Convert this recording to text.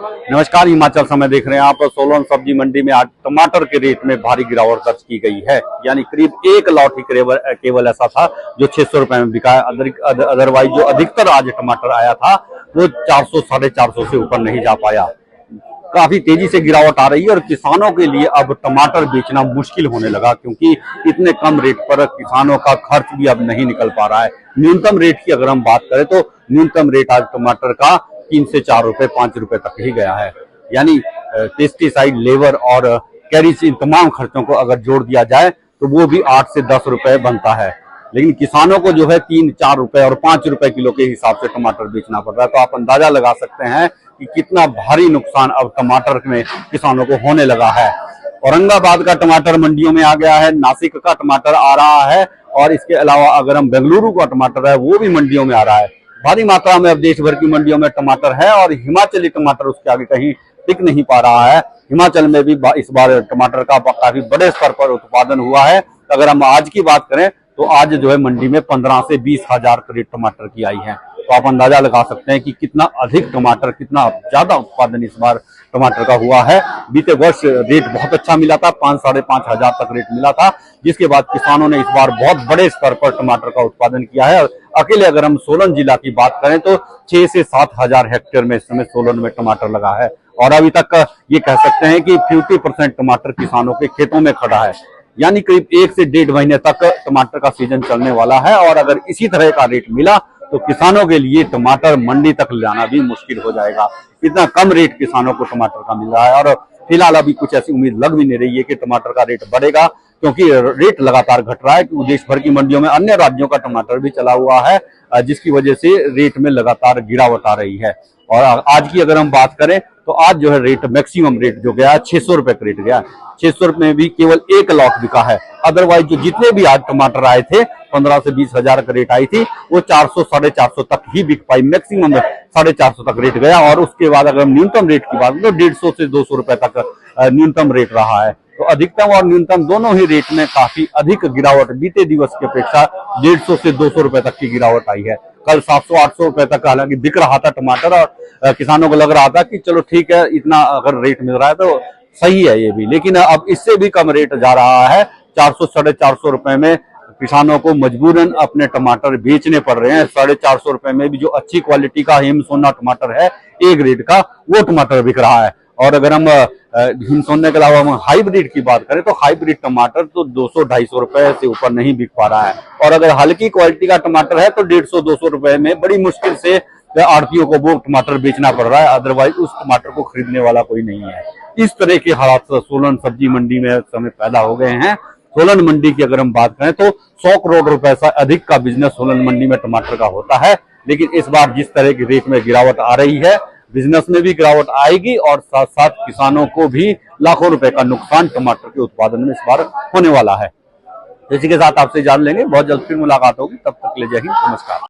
नमस्कार, हिमाचल समय देख रहे हैं आप। सोलन सब्जी मंडी में आज टमाटर के रेट में भारी गिरावट दर्ज की गई है। यानी करीब एक लॉट ही केवल ऐसा था जो 600 रुपए में बिका है। अदरवाइज जो अधिकतर आज टमाटर आया था वो 400 450 से ऊपर नहीं जा पाया। काफी तेजी से गिरावट आ रही है और किसानों के लिए अब टमाटर बेचना मुश्किल होने लगा, क्योंकि इतने कम रेट पर किसानों का खर्च भी अब नहीं निकल पा रहा है। न्यूनतम रेट की अगर हम बात करें तो न्यूनतम रेट आज टमाटर का 3 से 4 रुपए 5 रुपए तक ही गया है। यानी पेस्टिसाइड, लेबर और कैरिज, इन तमाम खर्चों को अगर जोड़ दिया जाए तो वो भी 8 से 10 रुपए बनता है। लेकिन किसानों को जो है 3, 4 रुपए और 5 रुपए किलो के हिसाब से टमाटर बेचना पड़ रहा है। तो आप अंदाजा लगा सकते हैं कि कितना भारी नुकसान अब टमाटर में किसानों को होने लगा है। औरंगाबाद का टमाटर मंडियों में आ गया है, नासिक का टमाटर आ रहा है और इसके अलावा अगर हम बेंगलुरु का टमाटर है वो भी मंडियों में आ रहा है। भारी मात्रा में अब देश भर की मंडियों में टमाटर है और हिमाचली टमाटर उसके आगे कहीं टिक नहीं पा रहा है। हिमाचल में भी इस बार टमाटर का काफी बड़े स्तर पर उत्पादन हुआ है। अगर हम आज की बात करें तो आज जो है मंडी में 15 से 20 हजार क्रेट टमाटर की आई है। तो आप अंदाजा लगा सकते हैं कि कितना अधिक टमाटर, कितना ज्यादा उत्पादन इस बार टमाटर का हुआ है। बीते वर्ष रेट बहुत अच्छा मिला था, 5 साढ़े 5 हजार तक रेट मिला था, जिसके बाद किसानों ने इस बार बहुत बड़े स्तर पर टमाटर का उत्पादन किया है। अकेले अगर हम सोलन जिला की बात करें तो 6 से 7 हजार हेक्टेयर में इस समय सोलन में टमाटर लगा है और अभी तक ये कह सकते हैं कि 50% टमाटर किसानों के खेतों में खड़ा है। यानी करीब 1 से 1.5 महीने तक टमाटर का सीजन चलने वाला है और अगर इसी तरह का रेट मिला तो किसानों के लिए टमाटर मंडी तक ले जाना भी मुश्किल हो जाएगा। इतना कम रेट किसानों को टमाटर का मिल रहा है और फिलहाल अभी कुछ ऐसी उम्मीद लग भी नहीं रही है कि टमाटर का रेट बढ़ेगा, क्योंकि रेट लगातार घट रहा है। क्योंकि देश भर की मंडियों में अन्य राज्यों का टमाटर भी चला हुआ है, जिसकी वजह से रेट में लगातार गिरावट आ रही है। और आज की अगर हम बात करें तो आज जो है रेट, मैक्सिमम रेट जो गया है 600 रुपए का रेट गया। 600 रुपए में भी केवल एक लॉट बिका है। अदरवाइज जो जितने भी आज टमाटर आए थे 15 से 20 हजार का रेट आई थी वो 400 साढ़े 400 तक ही बिक पाई। मैक्सिमम 450 तक रेट गया और उसके बाद अगर हम न्यूनतम रेट की बात करें तो 150 से 200 रुपए तक न्यूनतम रेट रहा है। तो अधिकतम और न्यूनतम दोनों ही रेट में काफी अधिक गिरावट बीते दिवस की अपेक्षा 150 से 200 रुपए तक की गिरावट आई है। कल 700-800 रुपए तक हालांकि बिक रहा था टमाटर और किसानों को लग रहा था कि चलो ठीक है, इतना अगर रेट मिल रहा है तो सही है ये भी। लेकिन अब इससे भी कम रेट जा रहा है। 400 साढ़े 400 रुपए में किसानों को मजबूरन अपने टमाटर बेचने पड़ रहे हैं। 450 रुपए में भी जो अच्छी क्वालिटी का हिम सोना टमाटर है ए ग्रेड का, वो टमाटर बिक रहा है। और अगर हम हिम सोने के अलावा हम हाइब्रिड की बात करें तो हाइब्रिड टमाटर तो 200-250 रुपए से ऊपर नहीं बिक पा रहा है। और अगर हल्की क्वालिटी का टमाटर है तो 150-200 रुपए में बड़ी मुश्किल से आड़तियों को वो टमाटर बेचना पड़ रहा है। अदरवाइज उस टमाटर को खरीदने वाला कोई नहीं है। इस तरह के हालात सोलन सब्जी मंडी में समय पैदा हो गए हैं। सोलन मंडी की अगर हम बात करें तो 100 करोड़ रुपए से अधिक का बिजनेस सोलन मंडी में टमाटर का होता है। लेकिन इस बार जिस तरह की रेट में गिरावट आ रही है, बिजनेस में भी गिरावट आएगी और साथ साथ किसानों को भी लाखों रुपए का नुकसान टमाटर के उत्पादन में इस बार होने वाला है। इसी के साथ आपसे जान लेंगे, बहुत जल्द फिर मुलाकात होगी। तब तक के लिए जय हिंद, नमस्कार।